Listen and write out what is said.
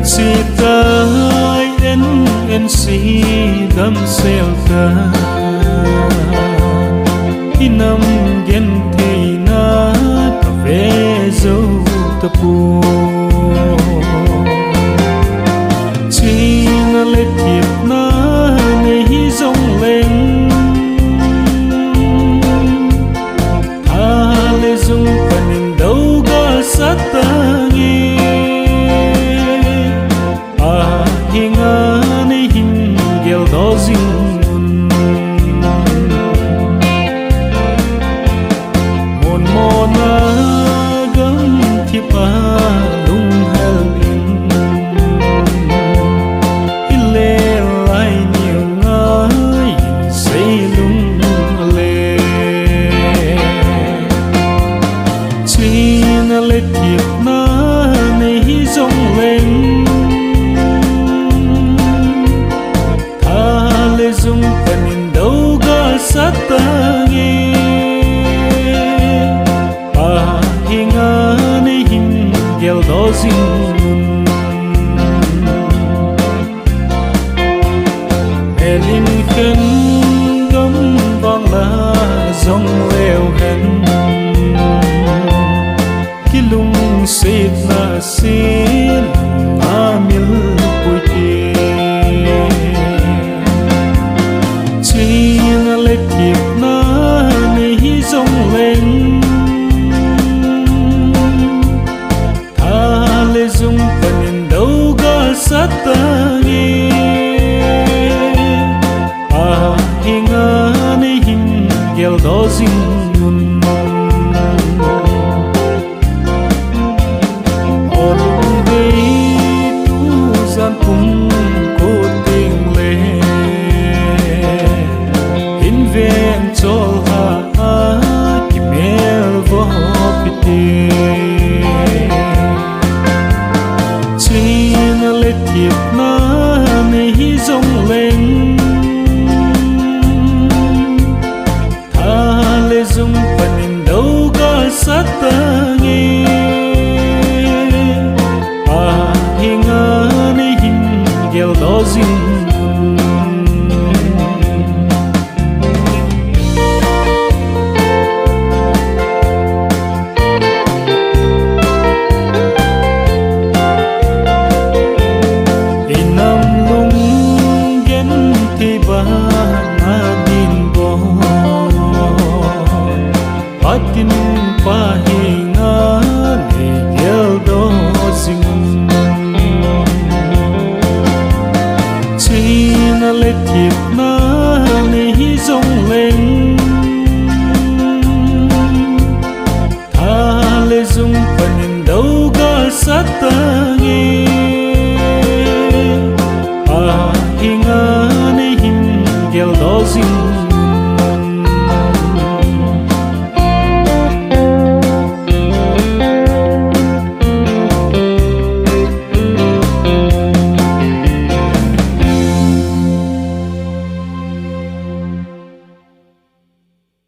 si tới en si đâm xeo ta khi năm gen thì na ta về dấu ta pu chi na lệ thiệp na ngày rong lên ta lệ dung phần đâu có sát ta nghe à hình anh hình gel đó dinh môn môn gấm thiệp lung helin ile lại nhiều ngái say lung lệ chỉ na lệ thiệp na này rong lên dung phần đâu có sát ta nghe à hình anh hình gel đó dinh mẹ linh khấn gấm vang lá dòng leo hẹn khi lung xịt là xịt